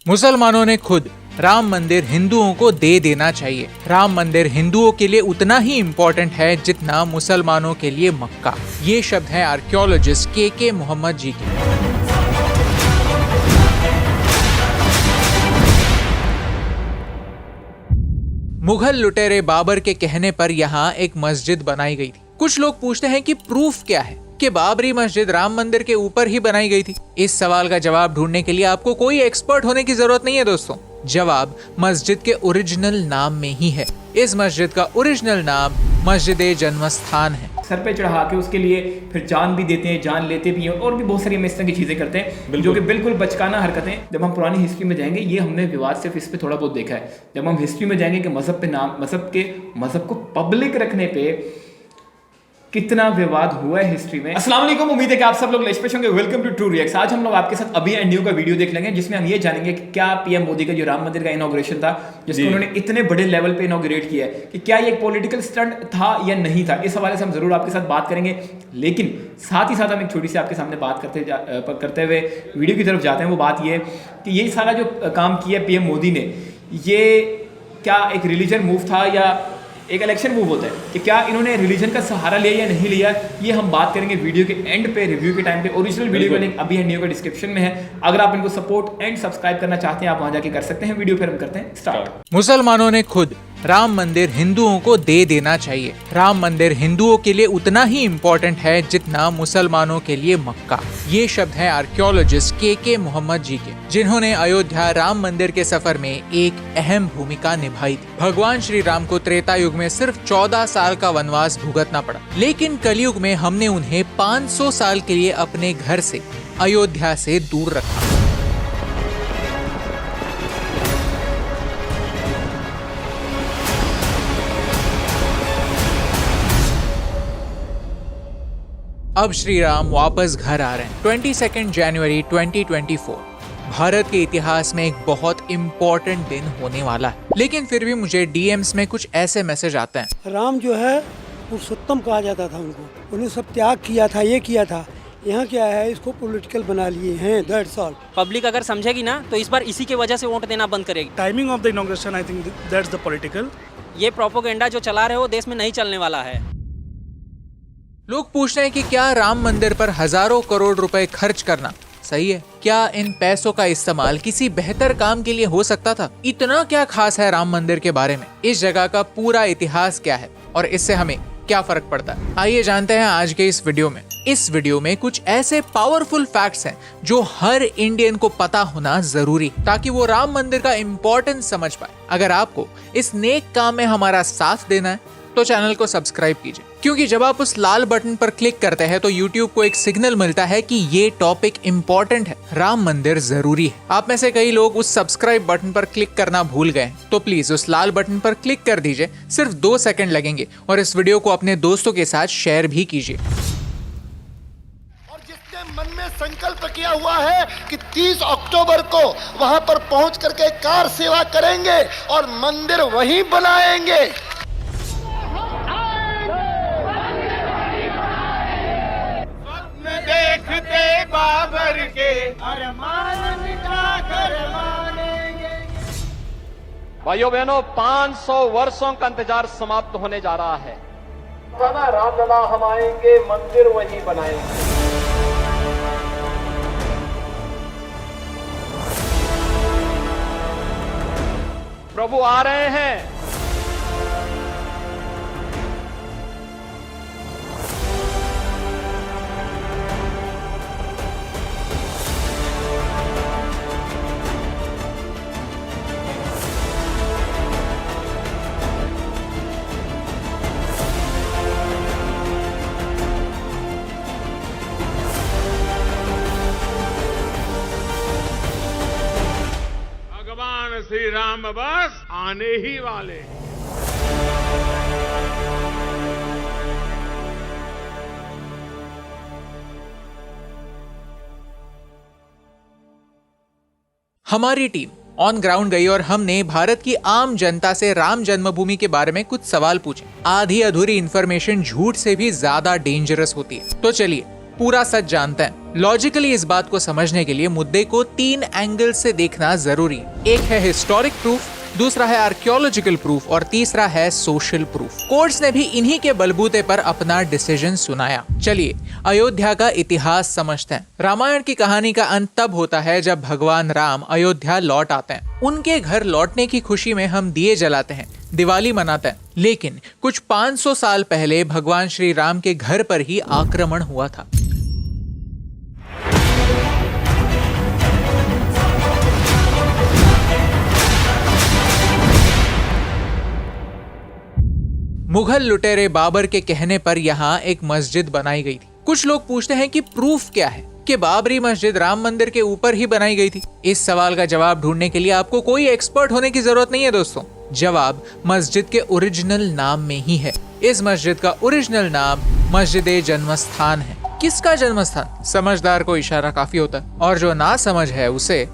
मुसलमानों ने खुद राम मंदिर हिंदुओं को दे देना चाहिए। राम मंदिर हिंदुओं के लिए उतना ही इम्पोर्टेंट है जितना मुसलमानों के लिए मक्का। ये शब्द है आर्कियोलॉजिस्ट के मोहम्मद जी के। मुगल लुटेरे बाबर के कहने पर यहाँ एक मस्जिद बनाई गई थी। कुछ लोग पूछते हैं कि प्रूफ क्या है कि बाबरी मस्जिद राम मंदिर के ऊपर ही बनाई गई थी। इस सवाल का जवाब ढूंढने के लिए आपको कोई एक्सपर्ट होने की जरूरत नहीं है दोस्तों। जवाब मस्जिद के ओरिजिनल नाम में ही है। इस मस्जिद का ओरिजिनल नाम मस्जिद जन्मस्थान है। सर पे चढ़ा के उसके लिए फिर जान भी देते हैं, जान लेते भी हैं और भी बहुत सारी इस तरह की चीजें करते हैं जो कि बिल्कुल बचकाना हरकतें। जब हम पुरानी हिस्ट्री में जाएंगे, ये हमने विवाद सिर्फ इस पे थोड़ा बहुत देखा है। जब हम हिस्ट्री में जाएंगे कि मजहब को पब्लिक रखने पे कितना विवाद हुआ है हिस्ट्री में। अस्सलाम वालेकुम, उम्मीद है कि आप सब लोग लेश पे होंगे। Welcome to true reacts. आज हम लोग आपके साथ अभी एंड न्यू का वीडियो देख लेंगे जिसमें हम ये जानेंगे कि क्या पीएम मोदी का जो राम मंदिर का इनॉग्रेशन था, जिसको उन्होंने इतने बड़े लेवल पे इनॉग्रेट किया है, कि क्या ये एक पॉलिटिकल स्टंट था या नहीं था। इस हवाले से हम जरूर आपके साथ बात करेंगे, लेकिन साथ ही साथ हम एक छोटी सी आपके सामने बात करते हुए वीडियो की तरफ जाते हैं। वो बात ये कि ये सारा जो काम किया पीएम मोदी ने, ये क्या एक रिलीजन मूव था या एक इलेक्शन मूव होता है, कि क्या इन्होंने रिलीजन का सहारा लिया या नहीं लिया, ये हम बात करेंगे वीडियो के एंड पे, रिव्यू के टाइम पे। ओरिजिनल वीडियो का लिंक अभी वीडियो का डिस्क्रिप्शन में है। अगर आप इनको सपोर्ट एंड सब्सक्राइब करना चाहते हैं, आप वहां जाके कर सकते हैं। वीडियो फिर हम करते हैं स्टार्ट। मुसलमानों ने खुद राम मंदिर हिंदुओं को दे देना चाहिए। राम मंदिर हिंदुओं के लिए उतना ही इम्पोर्टेंट है जितना मुसलमानों के लिए मक्का। ये शब्द है आर्कियोलॉजिस्ट के मोहम्मद जी के, जिन्होंने अयोध्या राम मंदिर के सफर में एक अहम भूमिका निभाई थी। भगवान श्री राम को त्रेता युग में सिर्फ 14 साल का वनवास भुगतना पड़ा, लेकिन कलयुग में हमने उन्हें 500 साल के लिए अपने घर से, अयोध्या से दूर रखा। अब श्री राम वापस घर आ रहे हैं। 22 जनवरी 2024 भारत के इतिहास में एक बहुत इम्पोर्टेंट दिन होने वाला है। लेकिन फिर भी मुझे डीएम्स में कुछ ऐसे मैसेज आते हैं। राम जो है पुरुषोत्तम कहा जाता था उनको, उन्हें सब त्याग किया था, ये किया था। यहाँ क्या है, इसको पॉलिटिकल बना लिए हैं। That's all. पब्लिक अगर समझेगी ना तो इस बार इसी की वजह से वोट देना बंद करेगी। Timing of the inauguration, I think that's the political. ये प्रोपोगेंडा जो चला रहे हो देश में नहीं चलने वाला है। लोग पूछ रहे हैं कि क्या राम मंदिर पर हजारों करोड़ रुपए खर्च करना सही है? क्या इन पैसों का इस्तेमाल किसी बेहतर काम के लिए हो सकता था? इतना क्या खास है राम मंदिर के बारे में? इस जगह का पूरा इतिहास क्या है और इससे हमें क्या फर्क पड़ता है? आइए जानते हैं आज के इस वीडियो में। इस वीडियो में कुछ ऐसे पावरफुल फैक्ट्स हैं जो हर इंडियन को पता होना जरूरी, ताकि वो राम मंदिर का इम्पोर्टेंस समझ पाए। अगर आपको इस नेक काम में हमारा साथ देना है तो चैनल को सब्सक्राइब कीजिए, क्योंकि जब आप उस लाल बटन पर क्लिक करते हैं तो YouTube को एक सिग्नल मिलता है कि ये टॉपिक इम्पोर्टेंट है, राम मंदिर जरूरी है। आप में से कई लोग उस सब्सक्राइब बटन पर क्लिक करना भूल गए, तो प्लीज उस लाल बटन पर क्लिक कर दीजिए। सिर्फ 2 सेकंड लगेंगे और इस वीडियो को अपने दोस्तों के साथ शेयर भी कीजिए। और जिसने मन में संकल्प किया हुआ है कि 30 अक्टूबर को वहां पर पहुंच करके कार सेवा करेंगे और मंदिर वहीं बनाएंगे। देखते बाबर के अरमान मिटा कर मानेंगे। भाइयों बहनों, 500 वर्षों का इंतजार समाप्त होने जा रहा है। रामलला हम आएंगे, मंदिर वहीं बनाएंगे। प्रभु आ रहे हैं। श्री राम बस आने ही वाले। हमारी टीम ऑन ग्राउंड गई और हमने भारत की आम जनता से राम जन्मभूमि के बारे में कुछ सवाल पूछे। आधी अधूरी इंफॉर्मेशन झूठ से भी ज्यादा डेंजरस होती है। तो चलिए पूरा सच जानते हैं। लॉजिकली इस बात को समझने के लिए मुद्दे को 3 एंगल से देखना जरूरी। एक है हिस्टोरिक प्रूफ, दूसरा है आर्कियोलॉजिकल प्रूफ और तीसरा है सोशल प्रूफ। कोर्ट्स ने भी इन्हीं के बलबूते पर अपना डिसीजन सुनाया। चलिए अयोध्या का इतिहास समझते हैं। रामायण की कहानी का अंत तब होता है जब भगवान राम अयोध्या लौट आते हैं। उनके घर लौटने की खुशी में हम दिए जलाते हैं, दिवाली मनाते हैं। लेकिन कुछ 500 साल पहले भगवान श्री राम के घर पर ही आक्रमण हुआ था। मुगल लुटेरे बाबर के कहने पर यहाँ एक मस्जिद बनाई गई थी। कुछ लोग पूछते हैं कि प्रूफ क्या है कि बाबरी मस्जिद राम मंदिर के ऊपर ही बनाई गई थी। इस सवाल का जवाब ढूंढने के लिए आपको कोई एक्सपर्ट होने की जरूरत नहीं है दोस्तों। जवाब मस्जिद के ओरिजिनल नाम में ही है। इस मस्जिद का ओरिजिनल नाम मस्जिद जन्मस्थान है। किसका जन्मस्थान? समझदार को इशारा काफी होता है और जो ना समझ है उसे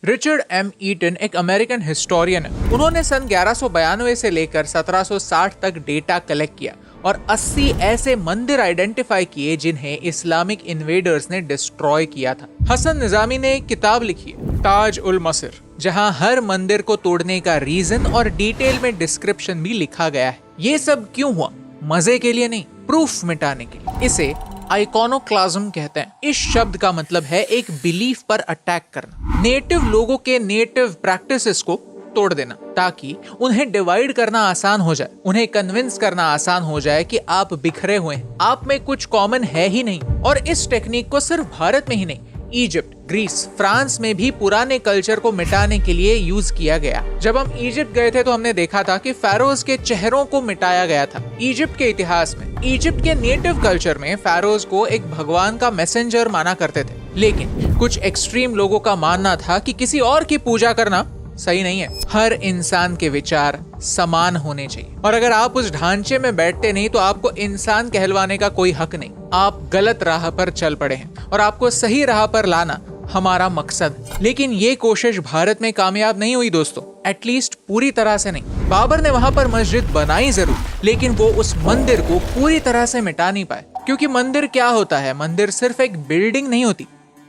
रिचर्ड एम ईटन एक अमेरिकन हिस्टोरियन है। उन्होंने सन 1192 से लेकर 1760 तक डेटा कलेक्ट किया और 80 ऐसे मंदिर आइडेंटिफाई किए जिन्हें इस्लामिक इन्वेडर्स ने डिस्ट्रॉय किया था। हसन निजामी ने एक किताब लिखी है, ताज उल मसिर, जहां हर मंदिर को तोड़ने का रीजन और डिटेल में डिस्क्रिप्शन भी लिखा गया है। ये सब क्यों हुआ? मजे के लिए नहीं, प्रूफ मिटाने के लिए। इसे आइकोनोक्लाज्म कहते हैं। इस शब्द का मतलब है एक बिलीफ पर अटैक करना, नेटिव लोगों के नेटिव प्रैक्टिसेस को तोड़ देना ताकि उन्हें डिवाइड करना आसान हो जाए, उन्हें कन्विंस करना आसान हो जाए कि आप बिखरे हुए हैं, आप में कुछ कॉमन है ही नहीं। और इस टेक्निक को सिर्फ भारत में ही नहीं, इजिप्ट, ग्रीस, फ्रांस में भी पुराने कल्चर को मिटाने के लिए यूज किया गया। जब हम इजिप्ट गए थे तो हमने देखा था कि फेरोज के चेहरों को मिटाया गया था। इजिप्ट के इतिहास में, इजिप्ट के नेटिव कल्चर में फेरोज को एक भगवान का मैसेंजर माना करते थे। लेकिन कुछ एक्सट्रीम लोगों का मानना था कि किसी और की पूजा करना सही नहीं है। हर इंसान के विचार समान होने चाहिए और अगर आप उस ढांचे में बैठते नहीं तो आपको इंसान कहलवाने का कोई हक नहीं। आप गलत राह पर चल पड़े हैं और आपको सही राह पर लाना हमारा मकसद। लेकिन ये कोशिश भारत में कामयाब नहीं हुई दोस्तों, एटलीस्ट पूरी तरह से नहीं। बाबर ने वहां पर मस्जिद बनाई जरूर, लेकिन वो उस मंदिर को पूरी तरह से मिटा नहीं पाए। क्योंकि मंदिर क्या होता है? मंदिर सिर्फ एक बिल्डिंग नहीं होती,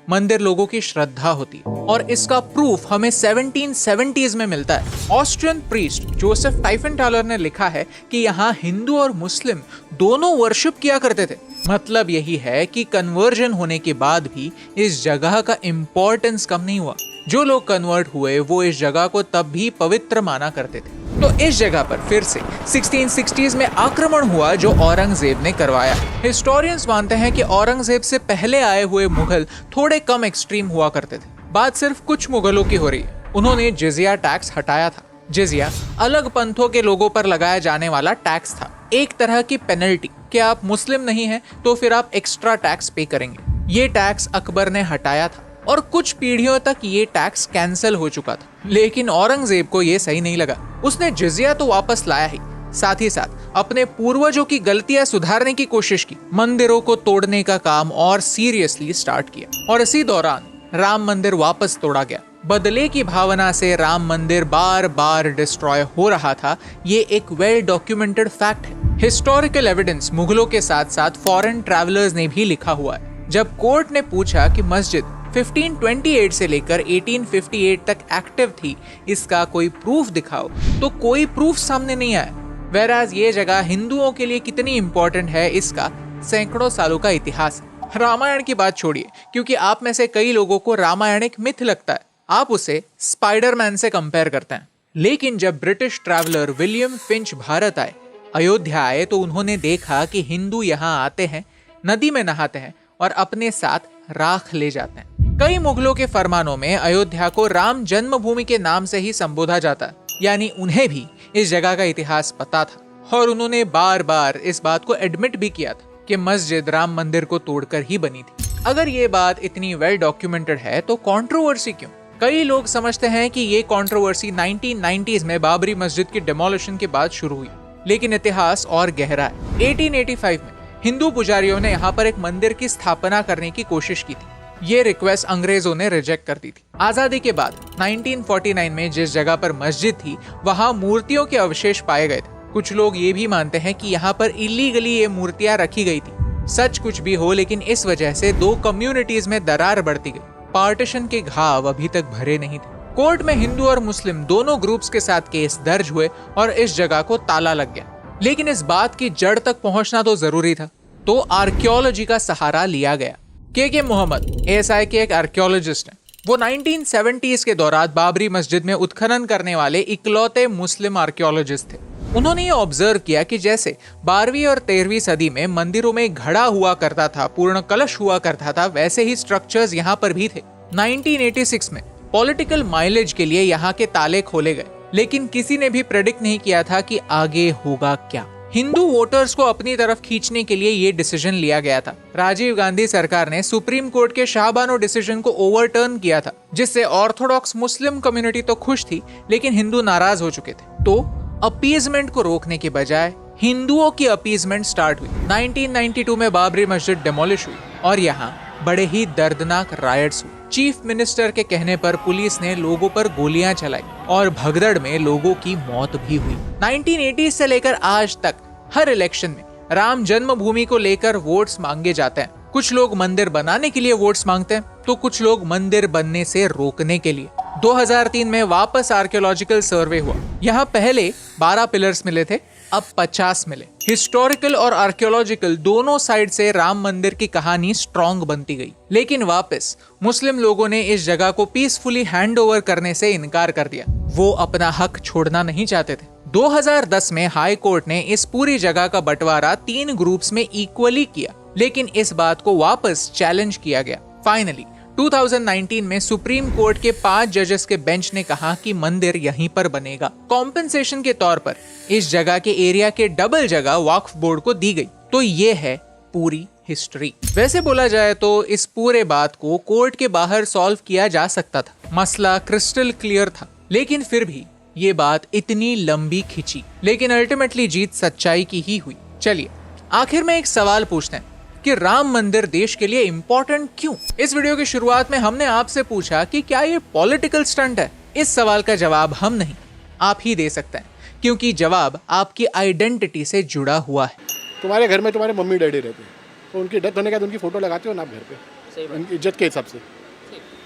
मंदिर लोगों की श्रद्धा होती है। और इसका प्रूफ हमें 1770s में मिलता है। ऑस्ट्रियन प्रीस्ट जोसेफ टाइफेंटालर ने लिखा है कि यहाँ हिंदू और मुस्लिम दोनों वर्शिप किया करते थे। मतलब यही है कि कन्वर्जन होने के बाद भी इस जगह का इम्पोर्टेंस कम नहीं हुआ। जो लोग कन्वर्ट हुए वो इस जगह को तब भी पवित्र माना करते थे। तो इस जगह पर फिर से 1660s में आक्रमण हुआ जो औरंगजेब ने करवाया। हिस्टोरियंस मानते हैं कि औरंगजेब से पहले आए हुए मुगल थोड़े कम एक्सट्रीम हुआ करते थे। बात सिर्फ कुछ मुगलों की हो रही है। उन्होंने जिजिया टैक्स हटाया था। जिजिया अलग पंथों के लोगों पर लगाया जाने वाला टैक्स था, एक तरह की पेनल्टी कि आप मुस्लिम नहीं हैं तो फिर आप एक्स्ट्रा टैक्स पे करेंगे। ये टैक्स अकबर ने हटाया था और कुछ पीढ़ियों तक ये टैक्स कैंसिल हो चुका था। लेकिन औरंगजेब को ये सही नहीं लगा। उसने जिजिया तो वापस लाया ही, साथ ही साथ अपने पूर्वजों की गलतियां सुधारने की कोशिश की। मंदिरों को तोड़ने का काम और सीरियसली स्टार्ट किया और इसी दौरान राम मंदिर वापस तोड़ा गया। बदले की भावना से राम मंदिर बार बार डिस्ट्रॉय हो रहा था। ये एक वेल डॉक्यूमेंटेड फैक्ट है। हिस्टोरिकल एविडेंस मुगलों के साथ साथ फॉरेन ट्रैवलर्स ने भी लिखा हुआ है। जब कोर्ट ने पूछा कि मस्जिद 1528 से लेकर 1858 तक एक्टिव थी, इसका कोई प्रूफ दिखाओ, तो कोई प्रूफ सामने नहीं आया। वेराज ये जगह हिंदुओं के लिए कितनी इंपॉर्टेंट है इसका सैकड़ों सालों का इतिहास है। रामायण की बात छोड़िए, क्योंकि आप में से कई लोगों को रामायण एक मिथ लगता है। आप उसे स्पाइडरमैन से कंपेयर करते हैं। लेकिन जब British traveller William Finch Bharat आए, अयोध्या आए, तो उन्होंने देखा कि हिंदू यहाँ आते हैं, नदी में नहाते हैं और अपने साथ राख ले जाते हैं। कई मुगलों के फरमानों में अयोध्या को राम जन्मभूमि के नाम से ही संबोधा जाता है, यानी उन्हें भी इस जगह का इतिहास पता था और उन्होंने बार बार इस बात को एडमिट भी किया था कि मस्जिद राम मंदिर को तोड़कर ही बनी थी। अगर ये बात इतनी वेल डॉक्यूमेंटेड है तो कंट्रोवर्सी क्यों? कई लोग समझते हैं कि ये कंट्रोवर्सी 1990s में बाबरी मस्जिद की डिमोलिशन के बाद शुरू हुई, लेकिन इतिहास और गहरा है। 1885 में हिंदू पुजारियों ने यहाँ पर एक मंदिर की स्थापना करने की कोशिश की थी। ये रिक्वेस्ट अंग्रेजों ने रिजेक्ट कर दी थी। आजादी के बाद 1949 में जिस जगह पर मस्जिद थी वहाँ मूर्तियों के अवशेष पाए गए थे। कुछ लोग ये भी मानते हैं कि यहाँ पर इलीगली ये मूर्तियां रखी गई थी। सच कुछ भी हो, लेकिन इस वजह से दो कम्युनिटीज में दरार बढ़ती गई। पार्टीशन के घाव अभी तक भरे नहीं थे। कोर्ट में हिंदू और मुस्लिम दोनों ग्रुप्स के साथ केस दर्ज हुए और इस जगह को ताला लग गया। लेकिन इस बात की जड़ तक पहुंचना तो जरूरी था, तो आर्कियोलॉजी का सहारा लिया गया। के मोहम्मद ASI के एक आर्कियोलॉजिस्ट हैं। वो 1970s के दौरान बाबरी मस्जिद में उत्खनन करने वाले इकलौते मुस्लिम आर्कियोलॉजिस्ट थे। उन्होंने ये ऑब्जर्व किया कि जैसे 12वीं और 13वीं सदी में मंदिरों में घड़ा हुआ करता था, पूर्ण कलश हुआ करता था, वैसे ही स्ट्रक्चर्स यहाँ पर भी थे। 1986 में पॉलिटिकल माइलेज के लिए यहाँ के ताले खोले गए, लेकिन किसी ने भी प्रेडिक्ट नहीं किया था कि आगे होगा क्या। हिंदू वोटर्स को अपनी तरफ खींचने के लिए ये डिसीजन लिया गया था। राजीव गांधी सरकार ने सुप्रीम कोर्ट के शाहबानो डिसीजन को ओवरटर्न किया था, जिससे ऑर्थोडॉक्स मुस्लिम कम्युनिटी तो खुश थी, लेकिन हिंदू नाराज हो चुके थे। तो अपीजमेंट को रोकने के बजाय हिंदुओं की अपीजमेंट स्टार्ट हुई। 1992 में बाबरी मस्जिद डिमोलिश हुई और यहाँ बड़े ही दर्दनाक रायट्स हुए। चीफ मिनिस्टर के कहने पर पुलिस ने लोगों पर गोलियां चलाई और भगदड़ में लोगों की मौत भी हुई। 1980 से लेकर आज तक हर इलेक्शन में राम जन्मभूमि को लेकर वोट्स मांगे जाते हैं। कुछ लोग मंदिर बनाने के लिए वोट्स मांगते हैं, तो कुछ लोग मंदिर बनने से रोकने के लिए। 2003 में वापस आर्कियोलॉजिकल सर्वे हुआ। यहाँ पहले 12 पिलर्स मिले थे, अब 50 मिले। हिस्टोरिकल और आर्कियोलॉजिकल दोनों साइड से राम मंदिर की कहानी स्ट्रॉन्ग बनती गई, लेकिन वापस मुस्लिम लोगों ने इस जगह को पीसफुली हैंड ओवर करने से इनकार कर दिया। वो अपना हक छोड़ना नहीं चाहते थे। 2010 में हाई कोर्ट ने इस पूरी जगह का बंटवारा 3 ग्रुप्स में इक्वली किया, लेकिन इस बात को वापस चैलेंज किया गया। फाइनली 2019 में सुप्रीम कोर्ट के 5 जजेस के बेंच ने कहा कि मंदिर यहीं पर बनेगा। कॉम्पेंसेशन के तौर पर इस जगह के एरिया के डबल जगह वक्फ बोर्ड को दी गई। तो ये है पूरी हिस्ट्री। वैसे बोला जाए तो इस पूरे बात को कोर्ट के बाहर सॉल्व किया जा सकता था, मसला क्रिस्टल क्लियर था, लेकिन फिर भी ये बात इतनी लंबी खिंची, लेकिन अल्टीमेटली जीत सच्चाई की ही हुई। चलिए आखिर में एक सवाल पूछते हैं कि राम मंदिर देश के लिए इम्पोर्टेंट क्यों? इस वीडियो की शुरुआत में हमने आपसे पूछा कि क्या ये पॉलिटिकल स्टंट है। इस सवाल का जवाब हम नहीं, आप ही दे सकते हैं, क्योंकि जवाब आपकी आइडेंटिटी से जुड़ा हुआ है। तुम्हारे घर में तुम्हारे मम्मी डैडी रहते हैं, तो उनकी डेथ होने के बाद उनकी फोटो लगाते हो ना आप घर पे, उनकी इज्जत के हिसाब से।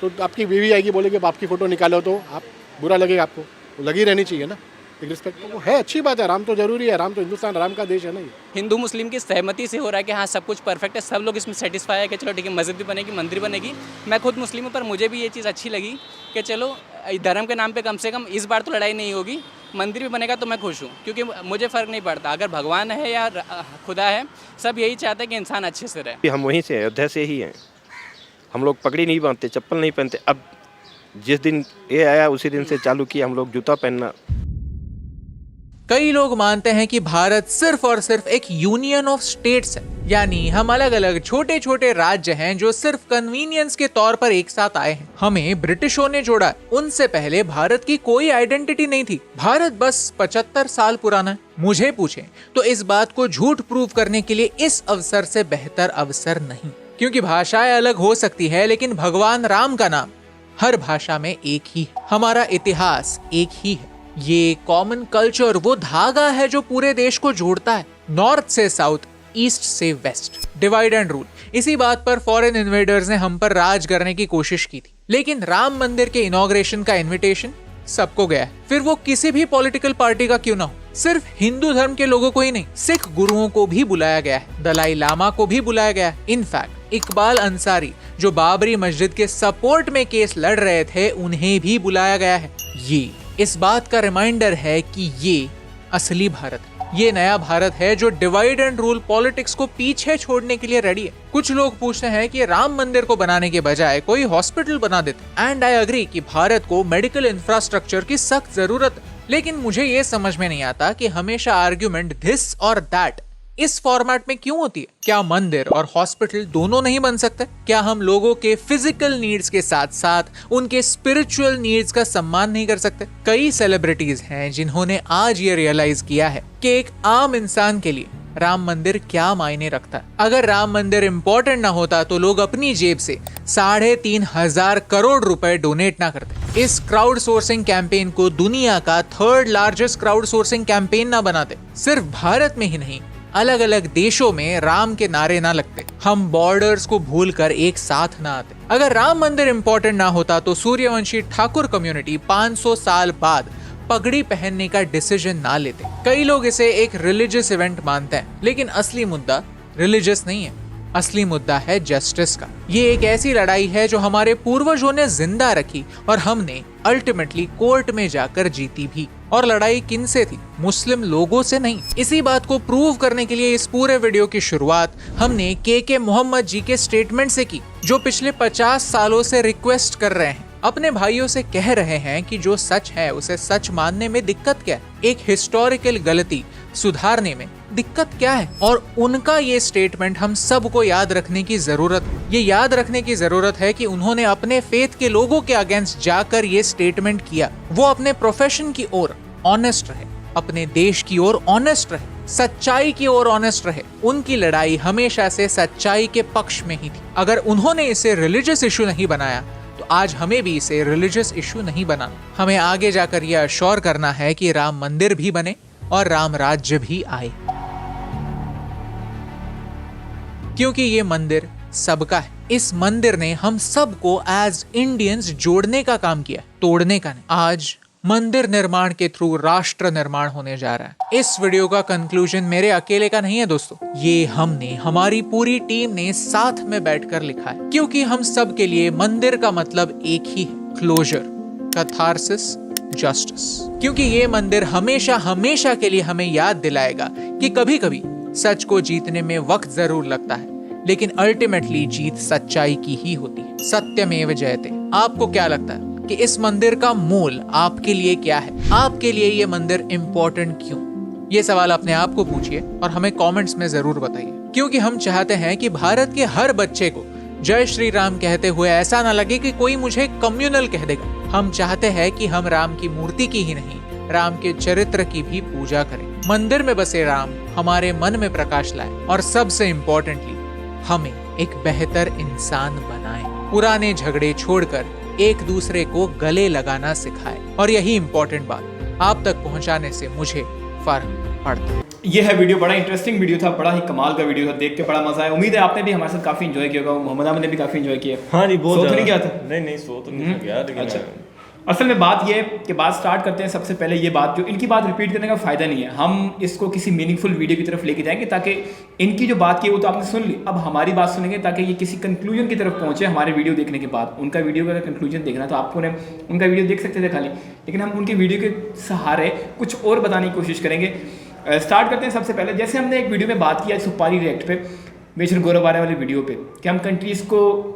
तो आपकी बीवी आएगी, बोलेगी आपकी फोटो निकालो, तो आप बुरा लगेगा, आपको वो लगी रहनी चाहिए ना एक रिस्पेक्ट। तो वो है, अच्छी बात है, राम तो जरूरी है, राम तो हिंदुस्तान राम का देश है ना। हिंदू मुस्लिम की सहमति से हो रहा है कि हाँ सब कुछ परफेक्ट है, सब लोग इसमें सेटिस्फाई है कि चलो ठीक है मस्जिद भी बनेगी, मंदिर बनेगी। मैं खुद मुस्लिम हूँ, पर मुझे भी ये चीज़ अच्छी लगी कि चलो धर्म के नाम पे कम से कम इस बार तो लड़ाई नहीं होगी, मंदिर भी बनेगा तो मैं खुश हूँ, क्योंकि मुझे फ़र्क नहीं पड़ता अगर भगवान है या खुदा है, सब यही चाहते हैं कि इंसान अच्छे से रहे। हम वहीं से अयोध्या से ही हैं, हम लोग पगड़ी नहीं बांधते, चप्पल नहीं पहनते। अब जिस दिन ये आया उसी दिन से चालू किया हम लोग जूता पहनना। कई लोग मानते हैं कि भारत सिर्फ और सिर्फ एक यूनियन ऑफ स्टेट्स है, यानी हम अलग अलग छोटे छोटे राज्य हैं जो सिर्फ कन्वीनियंस के तौर पर एक साथ आए हैं। हमें ब्रिटिशों ने जोड़ा, उनसे पहले भारत की कोई आइडेंटिटी नहीं थी। भारत बस 75 साल पुराना है। मुझे पूछें तो इस बात को झूठ प्रूव करने के लिए इस अवसर से बेहतर अवसर नहीं, क्योंकि भाषाएं अलग हो सकती है, लेकिन भगवान राम का नाम हर भाषा में एक ही है। हमारा इतिहास एक ही है। ये कॉमन कल्चर वो धागा है जो पूरे देश को जोड़ता है, नॉर्थ से साउथ, ईस्ट से वेस्ट। डिवाइड एंड रूल, इसी बात पर फॉरेन इन्वेडर्स ने हम पर राज करने की कोशिश की थी, लेकिन राम मंदिर के इनॉग्रेशन का इनविटेशन सबको गया है, फिर वो किसी भी पॉलिटिकल पार्टी का क्यों ना हो। सिर्फ हिंदू धर्म के लोगों को ही नहीं, सिख गुरुओं को भी बुलाया गया है, दलाई लामा को भी बुलाया गया है। इनफैक्ट इकबाल अंसारी जो बाबरी मस्जिद के सपोर्ट में केस लड़ रहे थे, उन्हें भी बुलाया गया है। ये इस बात का रिमाइंडर है कि ये असली भारत है, ये नया भारत है जो डिवाइड एंड रूल पॉलिटिक्स को पीछे छोड़ने के लिए रेडी है। कुछ लोग पूछते हैं कि राम मंदिर को बनाने के बजाय कोई हॉस्पिटल बना देते, एंड आई एग्री कि भारत को मेडिकल इंफ्रास्ट्रक्चर की सख्त जरूरत है, लेकिन मुझे ये समझ में नहीं आता कि हमेशा आर्ग्यूमेंट दिस और दैट इस फॉर्मेट में क्यों होती है। क्या मंदिर और हॉस्पिटल दोनों नहीं बन सकते? क्या हम लोगों के फिजिकल नीड्स के साथ साथ उनके स्पिरिचुअल नीड्स का सम्मान नहीं कर सकते? कई सेलिब्रिटीज हैं जिन्होंने आज ये रियलाइज किया है कि एक आम इंसान के लिए राम मंदिर क्या मायने रखता है। अगर राम मंदिर इम्पोर्टेंट ना होता तो लोग अपनी जेब से 3,500 करोड़ रुपए डोनेट ना करते, इस क्राउड सोर्सिंग कैंपेन को दुनिया का 3rd largest crowd sourcing campaign ना बनाते। सिर्फ भारत में ही नहीं, अलग अलग देशों में राम के नारे ना लगते, हम बॉर्डर्स को भूलकर एक साथ ना आते। अगर राम मंदिर इंपॉर्टेंट ना होता तो सूर्यवंशी ठाकुर कम्युनिटी 500 साल बाद पगड़ी पहनने का डिसीजन ना लेते। कई लोग इसे एक रिलीजियस इवेंट मानते हैं, लेकिन असली मुद्दा रिलीजियस नहीं है, असली मुद्दा है जस्टिस का। ये एक ऐसी लड़ाई है जो हमारे पूर्वजों ने जिंदा रखी और हमने अल्टीमेटली कोर्ट में जाकर जीती भी। और लड़ाई किनसे थी? मुस्लिम लोगों से नहीं। इसी बात को प्रूव करने के लिए इस पूरे वीडियो की शुरुआत हमने के मोहम्मद जी के स्टेटमेंट से की, जो पिछले 50 सालों से रिक्वेस्ट कर रहे हैं, अपने भाइयों से कह रहे हैं कि जो सच है उसे सच मानने में दिक्कत क्या है, एक हिस्टोरिकल गलती सुधारने में दिक्कत क्या है। और उनका ये स्टेटमेंट हम सबको याद रखने की जरूरत है। ये याद रखने की जरूरत है कि उन्होंने अपने फेथ के लोगों के अगेंस्ट जाकर ये स्टेटमेंट किया। वो अपने प्रोफेशन की ओर ऑनेस्ट रहे, अपने देश की ओर ऑनेस्ट रहे, सच्चाई की ओर ऑनेस्ट रहे। उनकी लड़ाई हमेशा से सच्चाई के पक्ष में ही थी। अगर उन्होंने इसे रिलीजियस इशू नहीं बनाया तो आज हमें भी इसे रिलीजियस इशू नहीं बनाना। हमें आगे जाकर यह अश्योर करना है कि राम मंदिर भी बने और राम राज्य भी आए, क्योंकि ये मंदिर सबका है। इस मंदिर ने हम सबको एज इंडियंस जोड़ने का काम किया, तोड़ने का नहीं। आज मंदिर निर्माण के थ्रू राष्ट्र निर्माण होने जा रहा है। इस वीडियो का कंक्लूजन मेरे अकेले का नहीं है दोस्तों, ये हमने, हमारी पूरी टीम ने साथ में बैठकर लिखा है, क्योंकि हम सब के लिए मंदिर का मतलब एक ही है, क्लोजर, कैथारसिस, जस्टिस। क्योंकि ये मंदिर हमेशा हमेशा के लिए हमें याद दिलाएगा कि कभी कभी सच को जीतने में वक्त जरूर लगता है, लेकिन अल्टीमेटली जीत सच्चाई की ही होती है। सत्यमेव जयते। आपको क्या लगता है कि इस मंदिर का मूल आपके लिए क्या है? आपके लिए ये मंदिर इम्पोर्टेंट क्यों? ये सवाल अपने आप को पूछिए और हमें कमेंट्स में जरूर बताइए, क्योंकि हम चाहते हैं कि भारत के हर बच्चे को जय श्री राम कहते हुए ऐसा ना लगे कि कोई मुझे कम्युनल कह देगा। हम चाहते हैं कि हम राम की मूर्ति की ही नहीं, राम के चरित्र की भी पूजा करें। मंदिर में बसे राम हमारे मन में प्रकाश लाए और सबसे इम्पोर्टेंटली हमें एक बेहतर इंसान बनाए। पुराने झगड़े छोड़कर एक दूसरे को गले लगाना सिखाए। और यही इम्पोर्टेंट बात आप तक पहुंचाने से मुझे फर्क पड़ता है। ये है वीडियो, बड़ा इंटरेस्टिंग वीडियो था, बड़ा ही कमाल का वीडियो था, देख के बड़ा मजा आया। उम्मीद है आपने भी हमारे साथ काफी एंजॉय किया होगा, मोहम्मद आमिर ने भी काफी एंजॉय किया। हाँ जी, बहुत। सो तो नहीं गया था? नहीं सो तो नहीं गया, लेकिन अच्छा। असल में बात ये है कि बात स्टार्ट करते हैं। सबसे पहले ये बात, जो इनकी बात रिपीट करने का फायदा नहीं है, हम इसको किसी मीनिंगफुल वीडियो की तरफ लेके जाएंगे, ताकि इनकी जो बात की वो तो आपने सुन ली, अब हमारी बात सुनेंगे ताकि ये किसी कंक्लूजन की तरफ पहुंचे हमारे वीडियो देखने के बाद। उनका वीडियो का कंक्लूजन देखना तो आपको ने उनका वीडियो देख सकते थे खाली, लेकिन हम उनके वीडियो के सहारे कुछ और बताने की कोशिश करेंगे। स्टार्ट करते हैं सबसे पहले, जैसे हमने एक वीडियो में बात किया सुपारी रिएक्ट पे, मेजर गौरवारे वाले वीडियो पे, कि हम कंट्रीज़ को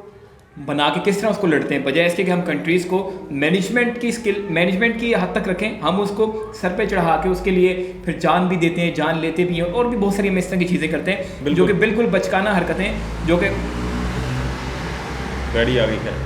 बना के किस तरह उसको लड़ते हैं, बजाय इसके कि हम कंट्रीज़ को मैनेजमेंट की स्किल, मैनेजमेंट की हद तक रखें, हम उसको सर पे चढ़ा के उसके लिए फिर जान भी देते हैं, जान लेते भी हैं, और भी बहुत सारी हम इस तरह की चीज़ें करते हैं जो कि बिल्कुल बचकाना हरकतें, जो कि गाड़ी आ गई है,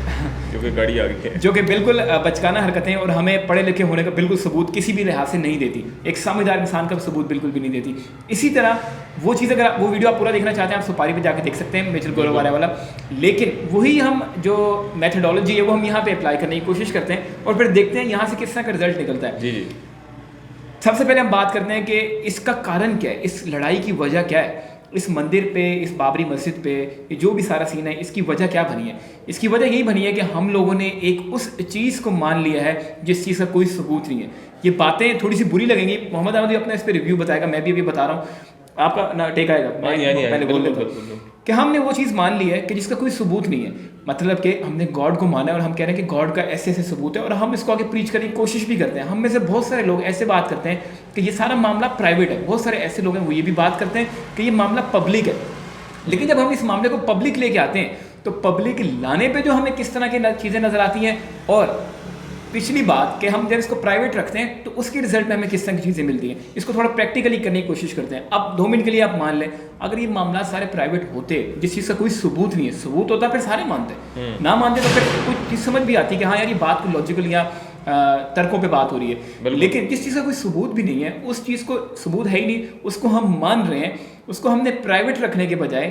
गाड़ी आ गई है, जो कि बिल्कुल बचकाना हरकतें और हमें पढ़े लिखे होने का बिल्कुल सबूत किसी भी लिहाज से नहीं देती, एक समझदार इंसान का सबूत बिल्कुल भी नहीं देती। इसी तरह वो चीज़, अगर वो वीडियो आप पूरा देखना चाहते हैं, आप सुपारी पे जाके देख सकते हैं, मेजर गौरवारे वाला। लेकिन वही हम जो मेथडोलॉजी है वो हम यहाँ पे अप्लाई करने की कोशिश करते हैं और फिर देखते हैं यहाँ से किस तरह का रिजल्ट निकलता है। जी। सबसे पहले हम बात करते हैं कि इसका कारण क्या है, इस लड़ाई की वजह क्या है, इस मंदिर पे, इस बाबरी मस्जिद पे, जो भी सारा सीन है, इसकी वजह क्या बनी है? इसकी वजह यही बनी है कि हम लोगों ने एक उस चीज़ को मान लिया है जिस चीज़ का कोई सबूत नहीं है। ये बातें थोड़ी सी बुरी लगेंगी, मोहम्मद अहमद अपना इस पर रिव्यू बताएगा, मैं भी अभी बता रहा हूँ, आपका ना टेक आएगा, पहले बोल देता हूँ कि हमने वो चीज़ मान ली है कि जिसका कोई सबूत नहीं है। मतलब कि हमने गॉड को माना है और हम कह रहे हैं कि गॉड का ऐसे ऐसे सबूत है, और हम इसको आगे प्रीच करने की कोशिश भी करते हैं। हम में से बहुत सारे लोग ऐसे बात करते हैं कि ये सारा मामला प्राइवेट है, बहुत सारे ऐसे लोग हैं वो ये भी बात करते हैं कि ये मामला पब्लिक है। लेकिन जब हम इस मामले को पब्लिक लेके आते हैं तो पब्लिक लाने पर जो हमें किस तरह की चीज़ें नज़र आती हैं, और पिछली बात कि हम जब इसको प्राइवेट रखते हैं तो उसके रिजल्ट में हमें किस तरह की चीज़ें मिलती हैं, इसको थोड़ा प्रैक्टिकली करने की कोशिश करते हैं। अब 2 मिनट के लिए आप मान लें, अगर ये मामला सारे प्राइवेट होते, जिस चीज़ का कोई सबूत नहीं है, सबूत होता फिर सारे मानते, ना मानते तो फिर कुछ चीज़ समझ भी आती कि हाँ यार ये बात को लॉजिकल या तर्कों पे बात हो रही है। लेकिन जिस चीज़ का कोई सबूत भी नहीं है, उस चीज़ को सबूत है ही नहीं, उसको हम मान रहे हैं, उसको हमने प्राइवेट रखने के बजाय,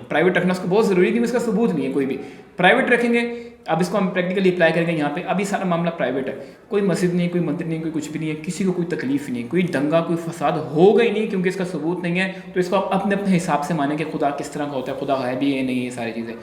प्राइवेट रखना उसको बहुत ज़रूरी है, उसका सबूत नहीं है कोई भी, प्राइवेट रखेंगे। अब इसको हम प्रैक्टिकली अप्लाई करेंगे यहाँ पे। अभी सारा मामला प्राइवेट है, कोई मस्जिद नहीं, कोई मंदिर नहीं, कोई कुछ भी नहीं है, किसी को कोई तकलीफ नहीं, कोई दंगा कोई फसाद होगा ही नहीं, क्योंकि इसका सबूत नहीं है। तो इसको आप अपने अपने हिसाब से माने कि खुदा किस तरह का होता है, खुदा है भी है नहीं, ये सारी चीज़ें।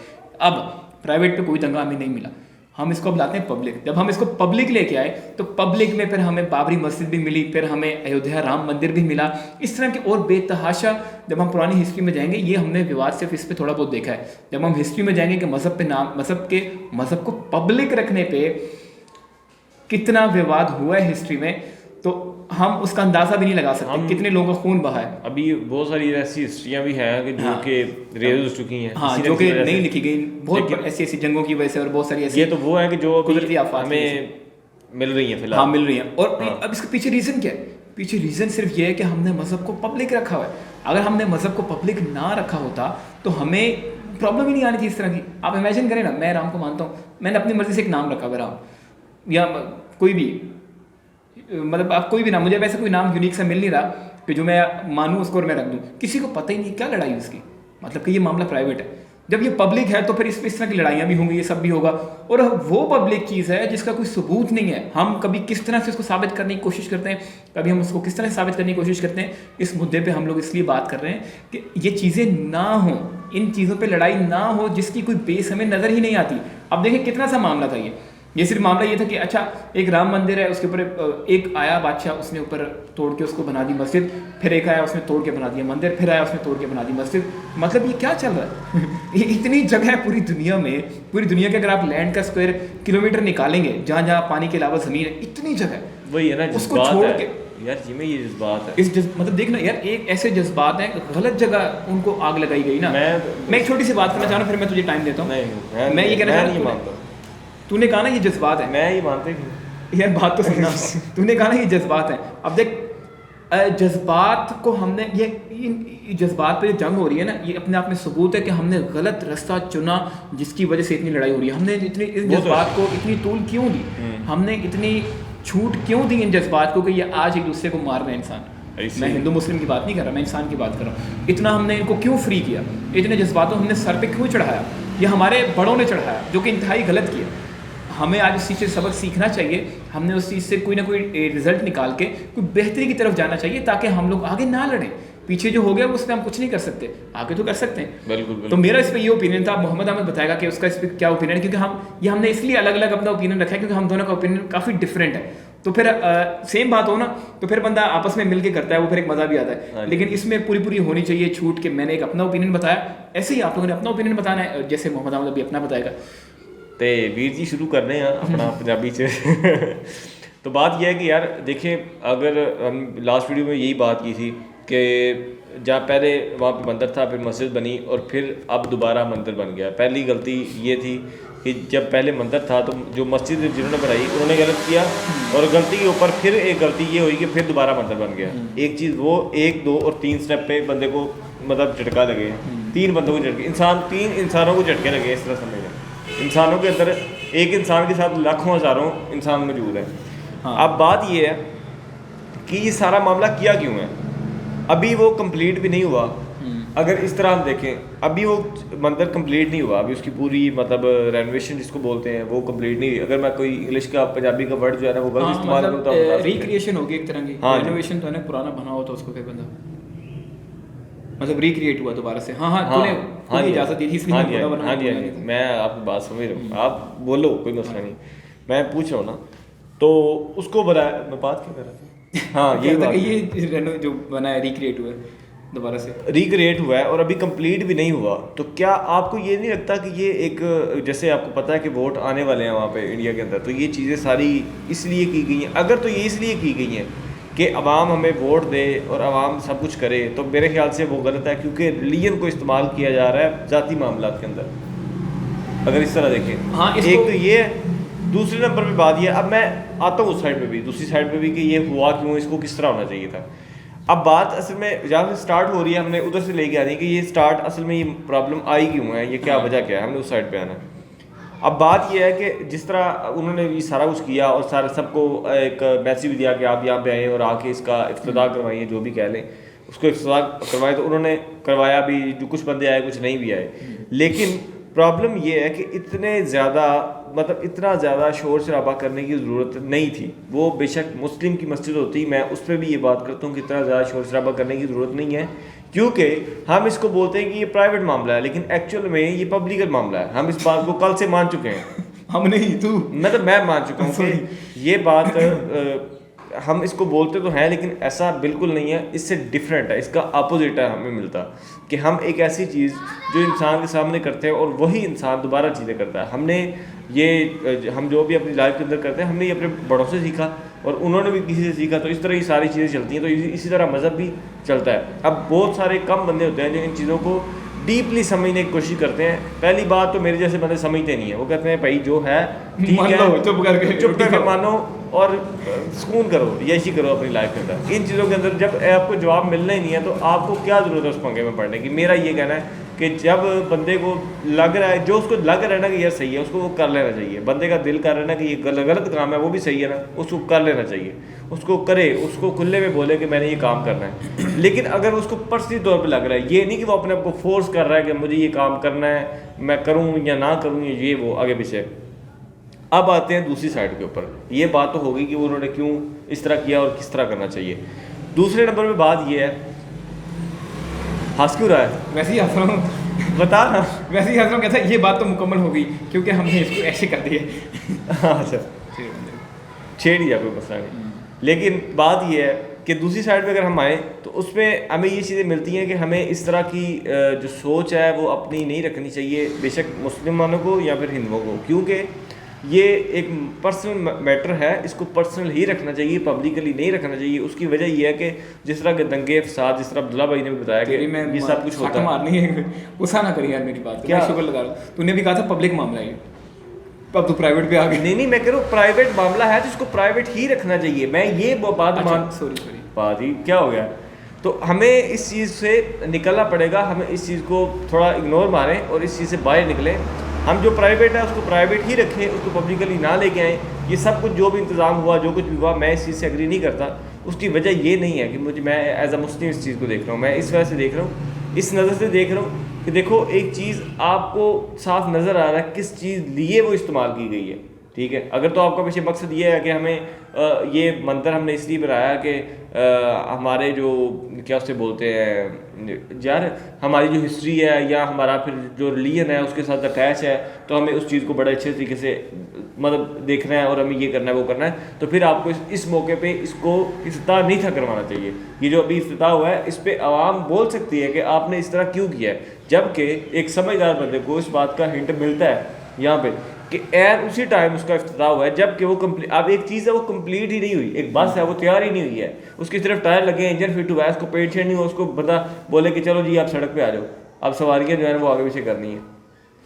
अब प्राइवेट पे कोई दंगा हमें नहीं मिला, हम इसको अब लाते हैं पब्लिक। जब हम इसको पब्लिक लेके आए तो पब्लिक में फिर हमें बाबरी मस्जिद भी मिली, फिर हमें अयोध्या राम मंदिर भी मिला, इस तरह के और बेतहाशा। जब हम पुरानी हिस्ट्री में जाएंगे, ये हमने विवाद सिर्फ इस पे थोड़ा बहुत देखा है। जब हम हिस्ट्री में जाएंगे कि मज़हब पे नाम, मज़हब को पब्लिक रखने पे कितना विवाद हुआ है हिस्ट्री में, तो हम उसका अंदाजा भी नहीं लगा सकते कितने लोगों का खून बहा है। अभी बहुत सारी ऐसी हिस्ट्रियां भी हैं कि जो कि रेज हो चुकी हैं, हाँ, जो कि नहीं लिखी गई, बहुत ऐसी ऐसी जंगों की वजह से, और बहुत सारी ऐसी, ये तो वो है कि जो कुदरती आफात हमें मिल रही हैं फिलहाल। हाँ, मिल रही हैं। और अब इसके पीछे रीज़न क्या है? पीछे रीज़न सिर्फ ये है कि हमने मज़हब को पब्लिक रखा हुआ है। अगर हमने मज़हब को पब्लिक ना रखा होता तो हमें प्रॉब्लम ही नहीं आनी थी इस तरह की। आप इमेजिन करें ना, मैं राम को मानता हूँ, मैंने अपनी मर्ज़ी से एक नाम रखा हुआ राम, या कोई भी, मतलब आप कोई भी नाम, मुझे वैसे कोई नाम यूनिक सा मिल नहीं रहा कि जो मैं मानूँ उसको और मैं रख दूँ। किसी को पता ही नहीं क्या लड़ाई उसकी, मतलब कि ये मामला प्राइवेट है। जब ये पब्लिक है तो फिर इस तरह की लड़ाइयाँ भी होंगी, ये सब भी होगा। और वो पब्लिक चीज़ है जिसका कोई सबूत नहीं है। हम कभी किस तरह से उसको साबित करने की कोशिश करते हैं, कभी हम उसको किस तरह से साबित करने की कोशिश करते हैं। इस मुद्दे पे हम लोग इसलिए बात कर रहे हैं कि ये चीज़ें ना हो, इन चीज़ों पे लड़ाई ना हो जिसकी कोई बेस हमें नज़र ही नहीं आती। अब देखिए कितना सा मामला था ये सिर्फ मामला ये था कि अच्छा एक राम मंदिर है, उसके ऊपर एक आया बादशाह, उसने ऊपर तोड़ के उसको बना दी मस्जिद, फिर एक आया उसने तोड़ के बना दिया मंदिर, फिर आया उसने तोड़ के बना दी मस्जिद। मतलब ये क्या चल रहा है? ये इतनी जगह है पूरी दुनिया में, पूरी दुनिया के अगर आप लैंड का स्क्वायर किलोमीटर निकालेंगे, जहाँ जहाँ पानी के अलावा ज़मीन है, इतनी जगह है। वही है ना, उसको छोड़ के यार जी में ये जज्बात है, मतलब देखना यार, एक ऐसे जज्बात हैं, गलत जगह उनको आग लगाई गई ना। मैं एक छोटी सी बात करना चाह रहा हूँ, फिर मैं तुझे टाइम देता हूँ। मैं ये कहना चाह रहा हूँ, तूने कहा ना ये जज्बात है, मैं ये मानते हूँ यार, बात तो सुनना। तूने कहा ना ये जज्बात है। अब देख, जज्बात को हमने ये जज्बात पे जो जंग हो रही है ना, ये अपने आप में सबूत है कि हमने गलत रास्ता चुना, जिसकी वजह से इतनी लड़ाई हो रही है। हमने इतनी इस जज्बात को इतनी तूल क्यों दी, हमने इतनी छूट क्यों दी इन जज्बात को कि ये आज एक दूसरे को मार रहे हैं इंसान। मैं हिंदू मुस्लिम की बात नहीं कर रहा, मैं इंसान की बात कर रहा हूँ। इतना हमने इनको क्यों फ्री किया, इतने जज्बातों हमने सर पे क्यों चढ़ाया? ये हमारे बड़ों ने चढ़ाया, जो कि इंतहाई गलत किया। हमें आज उस चीज़ से सबक सीखना चाहिए, हमने उस चीज़ से कोई ना कोई रिजल्ट निकाल के कोई बेहतरी की तरफ जाना चाहिए, ताकि हम लोग आगे ना लड़ें। पीछे जो हो गया उस पर हम कुछ नहीं कर सकते, आगे तो कर सकते हैं। बिल्कुल। तो मेरा इस पर ये ओपिनियन था। मोहम्मद अहमद बताएगा कि उसका इस पर क्या ओपिनियन है, क्योंकि हमने इसलिए अलग अलग अपना ओपिनियन रखा है क्योंकि हम दोनों का ओपिनियन काफ़ी डिफरेंट है। तो फिर सेम बात हो ना, तो फिर बंदा आपस में मिल के करता है, वो फिर एक मज़ा भी आता है। लेकिन इसमें पूरी होनी चाहिए छूट के मैंने एक अपना ओपिनियन बताया, ऐसे ही आप लोगों ने अपना ओपिनियन बताना है, जैसे मोहम्मद अहमद अभी अपना बताएगा। तो वीर जी शुरू कर रहे हैं अपना पंजाबी से। तो बात यह है कि यार देखिए, अगर हम लास्ट वीडियो में यही बात की थी कि जहाँ पहले वहाँ पे मंदिर था, फिर मस्जिद बनी, और फिर अब दोबारा मंदिर बन गया। पहली गलती ये थी कि जब पहले मंदिर था तो जो मस्जिद जिन्होंने बनाई उन्होंने गलत किया, और गलती के ऊपर फिर एक गलती ये हुई कि फिर दोबारा मंदिर बन गया। एक चीज़ वो 1, 2 और 3 स्टेप पे बंदे को मतलब झटका लगे, 3 बंदों को झटके, 3 इंसानों को झटके लगे। इस तरह समझ इंसानों के अंदर एक इंसान के साथ लाखों हज़ारों इंसान मौजूद है। अब बात ये है कि ये सारा मामला किया क्यों है? अभी वो कंप्लीट भी नहीं हुआ। अगर इस तरह हम देखें, अभी वो मंदिर कंप्लीट नहीं हुआ, अभी उसकी पूरी मतलब रेनोवेशन जिसको बोलते हैं वो कंप्लीट नहीं हुई। अगर मैं कोई इंग्लिश का पंजाबी का वर्ड जो है ना वो गलत इस्तेमाल करूँ तो रिक्रिएशन होगी एक तरह की। रेनोवेशन तो है ना, पुराना बना हो तो उसको फिर बंदा मतलब रिक्रिएट हुआ दोबारा से। तूने इजाज़त दी थी इसलिए हाँ जी, मैं आपकी बात समझ रहा हूँ, आप बोलो, कोई मसला नहीं। मैं पूछ रहा हूँ ना, तो उसको बताया, मैं बात क्या कर रहा था? हाँ, ये जो बना है रिक्रिएट हुआ है, दोबारा से रिक्रिएट हुआ है और अभी कंप्लीट भी नहीं हुआ। तो क्या आपको ये नहीं लगता कि ये एक, जैसे आपको पता है कि वोट आने वाले हैं वहाँ पे इंडिया के अंदर, तो ये चीज़ें सारी इसलिए की गई हैं? अगर तो ये इसलिए की गई हैं कि अवाम हमें वोट दे और अवाम सब कुछ करे, तो मेरे ख्याल से वो गलत है, क्योंकि रिलीजन को इस्तेमाल किया जा रहा है ज़ाती मामलात के अंदर, अगर इस तरह देखें। हाँ, एक तो ये है। दूसरे नंबर पे बात ये, अब मैं आता हूँ उस साइड पे भी, दूसरी साइड पे भी, कि ये हुआ क्यों, इसको किस तरह होना चाहिए था। अब बात असल में जहाँ से स्टार्ट हो रही है, हमने उधर से लेके आनी है कि ये स्टार्ट असल में ये प्रॉब्लम आई क्यों है, ये क्या वजह क्या है, हमने उस साइड पे आना है। अब बात ये है कि जिस तरह उन्होंने ये सारा कुछ किया और सारे सबको एक मैसेज दिया कि आप यहाँ पे आए और आके इसका इफ्तिदा करवाइए, जो भी कह लें, उसको इफ्तिताह करवाएं, तो उन्होंने करवाया भी, जो कुछ बंदे आए कुछ नहीं भी आए। लेकिन प्रॉब्लम ये है कि इतना ज़्यादा शोर शराबा करने की ज़रूरत नहीं थी। वो बेशक मुस्लिम की मस्जिद होती, मैं उस पर भी ये बात करता हूँ कि इतना ज़्यादा शोर शराबा करने की ज़रूरत नहीं है, क्योंकि हम इसको बोलते हैं कि ये प्राइवेट मामला है, लेकिन एक्चुअल में ये पब्लिक मामला है। हम इस बात को कल से मान चुके हैं। हम नहीं, तू। मैं मान चुका हूँ कि ये बात हम इसको बोलते तो हैं, लेकिन ऐसा बिल्कुल नहीं है, इससे डिफरेंट है, इसका अपोजिट है हमें मिलता, कि हम एक ऐसी चीज़ जो इंसान के सामने करते हैं और वही इंसान दोबारा चीज़ें करता है। हम जो भी अपनी लाइफ के अंदर करते हैं, हमने ये अपने बड़ों से सीखा और उन्होंने भी किसी से सीखा, तो इस तरह ये सारी चीज़ें चलती हैं। तो इसी तरह मज़हब भी चलता है। अब बहुत सारे कम बंदे होते हैं जो इन चीज़ों को डीपली समझने की कोशिश करते हैं। पहली बात तो मेरे जैसे बंदे समझते नहीं है, वो कहते हैं भाई जो है ठीक है, चुप करके मानो और सुकून करो, यही करो अपनी लाइफ के अंदर। इन चीज़ों के अंदर जब आपको जवाब मिलना ही नहीं है, तो आपको क्या ज़रूरत है उस पंगे में पड़ने की। मेरा ये कहना है कि जब बंदे को लग रहा है, जो उसको लग रहा है ना कि यह सही है, उसको वो कर लेना चाहिए। बंदे का दिल कर रहा है ना कि ये गलत काम है, वो भी सही है ना, उसको कर लेना चाहिए, उसको करे, उसको खुले में बोले कि मैंने ये काम करना है। लेकिन अगर उसको पर्सनली तौर पे लग रहा है, ये नहीं कि वो अपने आप को फोर्स कर रहा है कि मुझे ये काम करना है, मैं करूँ या ना करूँ, ये वो आगे पीछे। अब आते हैं दूसरी साइड के ऊपर। ये बात तो होगी कि उन्होंने क्यों इस तरह किया और किस तरह करना चाहिए। दूसरे नंबर पे बात ये है, हंस क्यों रहा है? वैसे ही हंस रहा हूँ, बता ना। वैसे ही हंस रहा हूँ, कहता ये बात तो मुकम्मल हो गई क्योंकि हमने इसको ऐसे कर दिया। अच्छा, छेड़ दिया, कोई मसला नहीं। लेकिन बात ये है कि दूसरी साइड पे अगर हम आए तो उसमें हमें ये चीज़ें मिलती हैं कि हमें इस तरह की जो सोच है वो अपनी नहीं रखनी चाहिए, बेशक मुसलमानों को या फिर हिंदुओं को, क्योंकि ये एक पर्सनल मैटर है, इसको पर्सनल ही रखना चाहिए, पब्लिकली नहीं रखना चाहिए। उसकी वजह ये है कि जिस तरह के दंगे फसाद, जिस तरह अब्दुल्ला भाई ने भी बताया कि ये सब कुछ होता है। मारनी है, गुस्सा ना करिए यार मेरी बात, क्या शुक्र लगा रहा हूँ। तूने भी कहा था पब्लिक मामला है, अब तो प्राइवेट पे आ गई। नहीं, मैं कह रहा हूँ प्राइवेट मामला है तो इसको प्राइवेट ही रखना चाहिए। मैं ये बात सॉरी बात ही क्या हो गया। तो हमें इस चीज़ से निकलना पड़ेगा, हमें इस चीज़ को थोड़ा इग्नोर मारें और इस चीज़ से बाहर निकलें। हम जो प्राइवेट है उसको प्राइवेट ही रखें, उसको पब्लिकली ना लेके आएँ। ये सब कुछ जो भी इंतज़ाम हुआ, जो कुछ भी हुआ, मैं इस चीज़ से एग्री नहीं करता। उसकी वजह ये नहीं है कि मैं एज अ मुस्लिम इस चीज़ को देख रहा हूँ, मैं इस वजह से देख रहा हूँ, इस नज़र से देख रहा हूँ कि देखो एक चीज़ आपको साफ नज़र आ रहा है किस चीज़ लिए वो इस्तेमाल की गई है। ठीक है, अगर तो आपका पीछे मकसद ये है कि हमें ये मंदिर हमने इसलिए बनाया कि हमारे जो क्या उससे बोलते हैं यार, हमारी जो हिस्ट्री है या हमारा फिर जो रिलीजन है उसके साथ अटैच है, तो हमें उस चीज़ को बड़े अच्छे तरीके से मतलब देखना है और हमें ये करना है वो करना है, तो फिर आपको इस मौके पे इसको इफ्तिताह नहीं था करवाना चाहिए। ये जो अभी इफ्तिताह हुआ है इस पर आवाम बोल सकती है कि आपने इस तरह क्यों किया है, जबकि एक समझदार बंदे को इस बात का हिंट मिलता है यहाँ पे कि एयर उसी टाइम उसका इफ्तिताह हुआ है जबकि वो कंप्लीट, अब एक चीज़ है वो कंप्लीट ही नहीं हुई, एक बस है वो तैयार ही नहीं हुई है, उसकी सिर्फ टायर लगे, इंजन फिट हुआ है, उसको पेंट शेड नहीं हुआ, उसको बंदा बोले कि चलो जी आप सड़क पे आ जाओ, अब सवारियाँ जो है वो आगे पीछे करनी है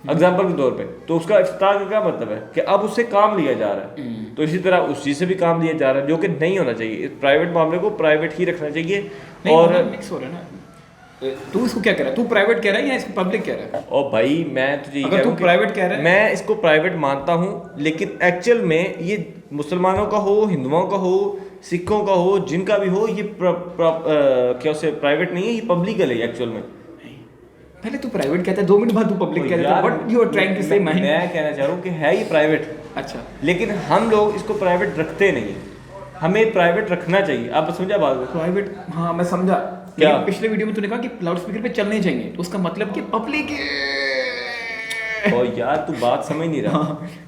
एग्जाम्पल के तौर पे, तो उसका इफ्तिताह का क्या मतलब है कि अब उससे काम लिया जा रहा है। तो इसी तरह उस चीज़ से भी काम लिया जा रहा है जो कि नहीं होना चाहिए। इस प्राइवेट मामले को प्राइवेट ही रखना चाहिए। और मिक्स हो रहा है ना, तू इसको क्या कह रहा है, तू प्राइवेट कह रहा है या इसको पब्लिक कह रहा है? ओ भाई मैं तुझे अगर तू प्राइवेट कह रहा है, मैं इसको प्राइवेट मानता हूँ, लेकिन एक्चुअल में ये मुसलमानों का हो, हिंदुओं का हो, सिखों का हो, जिनका भी हो, ये क्या उसे प्राइवेट नहीं है, ये पब्लिक है एक्चुअल में। पहले तू प्राइवेट कहता है, 2 मिनट बाद तू पब्लिक कहता है, what you are trying to say? मैं कहना चाह रहा हूँ कि है ये प्राइवेट, अच्छा, लेकिन हम लोग इसको प्राइवेट रखते नहीं, हमें प्राइवेट रखना चाहिए। आप समझा बात? प्राइवेट, हाँ मैं समझा। क्या पिछले वीडियो में तूने कहा कि लाउड स्पीकर पे चलने चाहिए, तो उसका मतलब कि पब्लिक। ओ यार तू बात समझ नहीं रहा।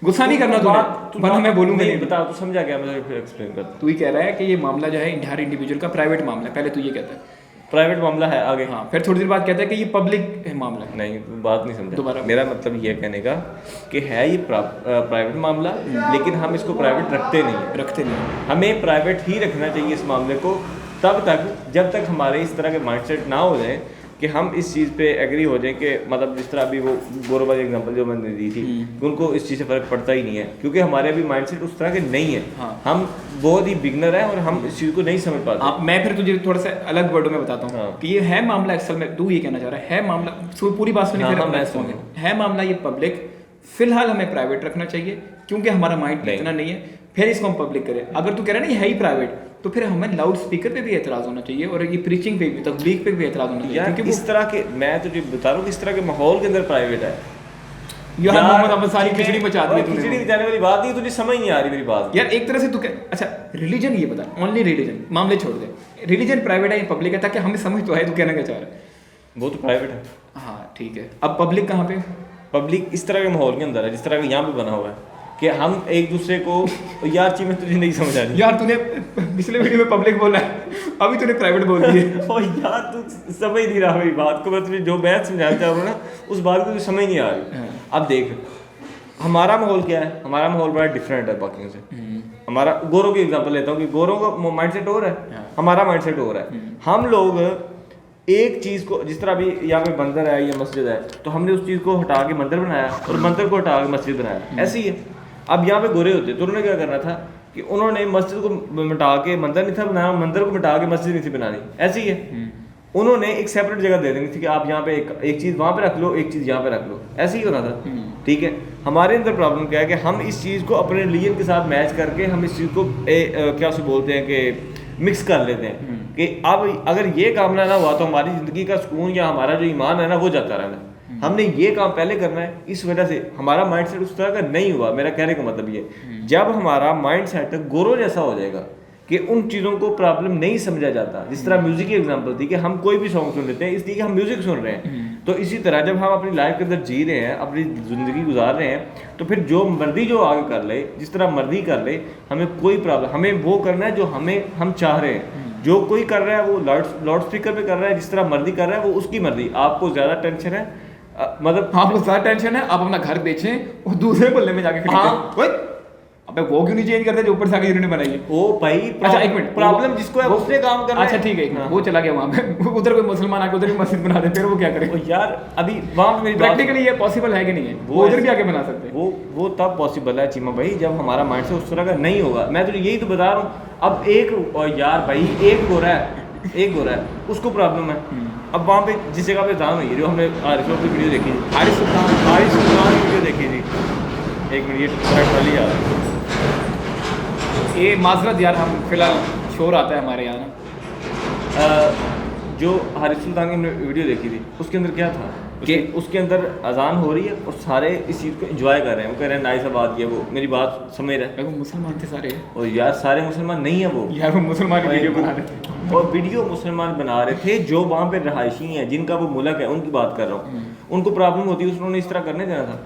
गुस्सा नहीं करना तू, वरना मैं बोलूंगा नहीं। बता, तू समझा क्या, मैं फिर एक्सप्लेन करता हूं। तू ही कह रहा है कि ये मामला जो है हर इंडिविजुअल का प्राइवेट मामला है, पहले तू ये कहता है प्राइवेट मामला है, आगे हाँ, फिर थोड़ी देर बाद कहता है कि ये पब्लिक मामला है। नहीं, बात नहीं समझा। मेरा मतलब ये कहने का कि है ये प्राइवेट मामला, लेकिन हम इसको प्राइवेट रखते नहीं। हमें प्राइवेट ही रखना चाहिए इस मामले को तब तक जब तक हमारे इस तरह के माइंडसेट ना हो जाए कि हम इस चीज़ पे एग्री हो जाए कि मतलब जिस तरह अभी वो गौरव वाली एग्जांपल जो मैंने दी थी, उनको इस चीज़ से फ़र्क पड़ता ही नहीं है, क्योंकि हमारे अभी माइंडसेट उस तरह के नहीं है। हाँ। हम बहुत ही बिगनर हैं और हम इस चीज़ को नहीं समझ पाते। मैं फिर तुझे थोड़ा सा अलग वर्डों में बताता हूँ कि ये है मामला, अक्सर में तू ये कहना चाह रहा है मामला, पूरी बात सुनी है मामला ये पब्लिक, फिलहाल हमें प्राइवेट रखना चाहिए क्योंकि हमारा माइंड इतना नहीं है। फिर इसको हम पब्लिक करें। अगर तू कह रहा है ना ये है ही प्राइवेट, तो फिर हमें लाउड स्पीकर पे भी एतराज़ होना चाहिए और ये प्रीचिंग पे भी, तबलीग पे भी एतराज़ होना चाहिए। यार क्योंकि इस तरह के, मैं तुझे बता रहा हूँ, इस तरह के माहौल के अंदर प्राइवेट है यार मोहम्मद अहमद सारी खिचड़ी मचा दी तूने। खिचड़ी मचाने वाली बात नहीं, तुझे समझ नहीं आ रही मेरी बात यार एक तरह से तू अच्छा रिलीजन ये बता, ओनली रिलीजन, मामले छोड़ दे, रिलीजन प्राइवेट है या पब्लिक है, ताकि हमें समझ तो है तू कहना क्या चाह रहा है। वो तो प्राइवेट है। हाँ ठीक है, अब पब्लिक कहाँ पे? पब्लिक इस तरह के माहौल के अंदर है जिस तरह का यहाँ पे बना हुआ है कि हम एक दूसरे को, यार चीज में तुझे नहीं समझ आ रही। यार तूने पिछले वीडियो में पब्लिक बोला है, अभी तूने प्राइवेट बोल दिया। और यार तू समझ नहीं रहा मेरी बात को, मैं तुझे जो मैं समझाना चाह रहा हूँ ना उस बात को तुझे समझ नहीं आ रही। अब देख हमारा माहौल क्या है, हमारा माहौल बड़ा डिफरेंट है बाकियों से। हमारा गोरों की एग्जांपल लेता हूँ कि गोरों का माइंडसेट और है, हमारा माइंडसेट और है। हम लोग एक चीज़ को, जिस तरह अभी यहाँ पे मंदिर है या मस्जिद है, तो हमने उस चीज़ को हटा के मंदिर बनाया और मंदिर को हटा के मस्जिद बनाया, ऐसे ही है। अब यहाँ पे गोरे होते तो उन्होंने क्या करना था कि उन्होंने मस्जिद को मिटा के मंदिर नहीं था बनाया, मंदिर को मिटा के मस्जिद नहीं थी बनानी, ऐसे ही है। उन्होंने एक सेपरेट जगह दे देनी थी कि आप यहाँ पे एक चीज़ वहाँ पे रख लो, एक चीज़ यहाँ पे रख लो, ऐसे ही होना था। ठीक है, हमारे अंदर प्रॉब्लम क्या है कि हम इस चीज़ को अपने रिलीजन के साथ मैच करके हम इस चीज़ को क्या उसे बोलते हैं कि मिक्स कर लेते हैं कि अब अगर ये काम ना हुआ तो हमारी ज़िंदगी का सुकून या हमारा जो ईमान है ना वो जाता रहना। हमने ये काम पहले करना है, इस वजह से हमारा माइंडसेट उस तरह का नहीं हुआ। मेरा कहने का मतलब ये, जब हमारा माइंडसेट गोरों जैसा हो जाएगा कि उन चीज़ों को प्रॉब्लम नहीं समझा जाता, जिस तरह म्यूजिक की एग्जांपल थी कि हम कोई भी सॉन्ग सुन लेते हैं इसलिए कि हम म्यूजिक सुन रहे हैं, तो इसी तरह जब हम अपनी लाइफ के अंदर जी रहे हैं, अपनी ज़िंदगी गुजार रहे हैं, तो फिर जो मर्जी जो आगे कर ले, जिस तरह मर्जी कर ले, हमें कोई प्रॉब्लम, हमें वो करना है जो हम चाह रहे हैं। जो कोई कर रहा है वो लाउड स्पीकर पे कर रहा है, जिस तरह मर्जी कर रहा है वो उसकी मर्जी। आपको ज़्यादा टेंशन है, मतलब आपको ज़्यादा टेंशन है, आप अपना घर बेचें और दूसरे मोहल्ले में जाके खरीदें। अबे वो क्यों नहीं चेंज करते जो ऊपर से आके यूनिट बनाइए? ओ भाई, अच्छा एक मिनट, प्रॉब्लम जिसको है उसने काम करना है। अच्छा ठीक है, वो चला गया वहाँ पे, उधर कोई मुसलमान आके उधर भी मस्जिद बना दे, फिर वो क्या करे? यार अभी वहाँ पे मेरी प्रैक्टिकली ये पॉसिबल है कि नहीं है? वो उधर भी आके बना सकते हैं। वो तब पॉसिबल है चीमा भाई जब हमारा माइंडसेट उस तरह का नहीं होगा। मैं तो यही तो बता रहा हूँ। अब यार भाई एक गोरा है उसको प्रॉब्लम है। अब वहाँ पे जिस जगह पे जान हुई है, जो हमने आरिफ की वीडियो देखी थी, हारिस सुल्तान की वीडियो देखी थी, एक मिनट ये वाली यार, ये माजरत यार, हम फिलहाल शोर आता है हमारे यहाँ ना। जो हारिस सुल्तान की वीडियो देखी थी उसके अंदर क्या था कि उसके अंदर अजान हो रही है और सारे इस चीज़ को एंजॉय कर रहे हैं। वो कह रहे हैं नाइस बात ये, वो मेरी बात समझ रहे हैं। वो मुसलमान थे सारे, और यार सारे मुसलमान नहीं है वो, यार वो मुसलमान वीडियो बना रहे थे, और वीडियो मुसलमान बना रहे थे जो वहाँ पे रहायशी हैं, जिनका वो मुल्क है, उनकी बात कर रहा हूँ। उनको प्रॉब्लम होती है, उन्होंने इस तरह करने देना था,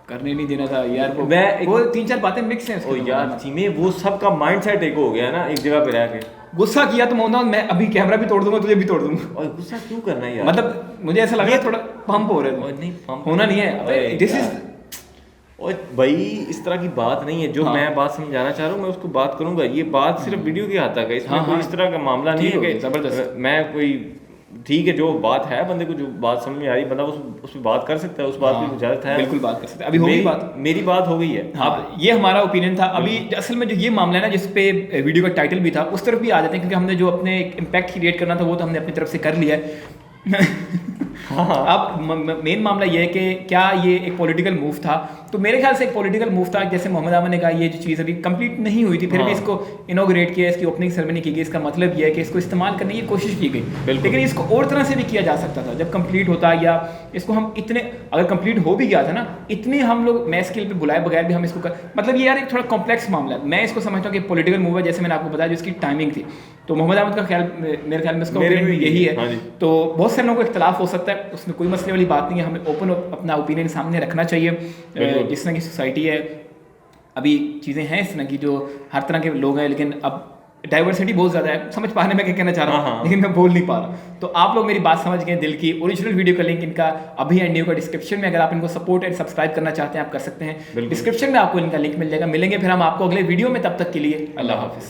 करने नहीं देना था यार। वो 3-4 बातें मिक्स हैं। ओ यार चीमे, वो सबका माइंडसेट एक हो गया है ना, एक जगह पे रह के। गुस्सा किया तो मैं अभी कैमरा भी तोड़ दूंगा, तुझे भी तोड़ दूंगा। और गुस्सा क्यों करना है यार? मतलब मुझे ऐसा लगा थोड़ा पंप हो रहा है। नहीं पंप होना नहीं है, दिस इज और भाई इस तरह की बात नहीं है। जो मैं बात समझाना चाह रहा हूँ मैं उसको बात करूंगा। ये बात सिर्फ वीडियो की हद तक है, इसमें कोई इस तरह का मामला नहीं है कि जबरदस्त मैं कोई, ठीक है जो बात है, बंदे को जो बात समझ में आ रही बंदा उस पर बात कर सकता है, उस बात की इजाजत है, बिल्कुल बात कर सकते हैं। अभी हो गई बात, मेरी बात हो गई है। अब ये हमारा ओपिनियन था। अभी असल में जो ये मामला है ना, जिस पे वीडियो का टाइटल भी था, उस तरफ भी आ जाते हैं, क्योंकि हमने जो अपने इम्पैक्ट क्रिएट करना था वो तो हमने अपनी तरफ से कर लिया है। अब मेन मामला ये है कि क्या ये एक पॉलिटिकल मूव था? तो मेरे ख्याल से एक पॉलिटिकल मूव था। जैसे मोहम्मद अहमद ने कहा, ये जो चीज़ अभी कंप्लीट नहीं हुई थी, फिर भी इसको इनॉग्रेट किया, इसकी ओपनिंग सेरेमनी की गई। इसका मतलब ये है कि इसको इस्तेमाल करने की कोशिश की गई, लेकिन इसको और तरह से भी किया जा सकता था। जब कंप्लीट होता, या इसको हम इतने, अगर कंप्लीट हो भी गया था ना, इतने हम लोग मैस स्केल पे बुलाए बगैर भी हम इसको मतलब ये यार एक थोड़ा कॉम्प्लेक्स मामला है। मैं इसको समझता हूँ कि पॉलिटिकल मूव है, जैसे मैंने आपको बताया, जिसकी टाइमिंग थी। तो मोहम्मद अहमद का ख्याल, मेरे ख्याल में इसका यही है। तो बहुत सारे लोगों को इख्तलाफ हो सकता है, उसमें कोई मसले वाली बात नहीं है। हमें ओपन अपना ओपिनियन सामने रखना चाहिए। जिस तरह की सोसाइटी है, अभी चीज़ें हैं इस तरह की, जो हर तरह के लोग हैं, लेकिन अब डाइवर्सिटी बहुत ज़्यादा है। समझ पाने में क्या कहना चाह रहा हूँ, लेकिन मैं बोल नहीं पा रहा। तो आप लोग मेरी बात समझ गए दिल की। ओरिजिनल वीडियो का लिंक इनका अभी एंड न्यू का डिस्क्रिप्शन में, अगर आप इनको सपोर्ट एंड सब्सक्राइब करना चाहते हैं आप कर सकते हैं। डिस्क्रिप्शन में आपको इनका लिंक मिल जाएगा। मिलेंगे फिर हम आपको अगले वीडियो में, तब तक के लिए अल्लाह हाफिज़।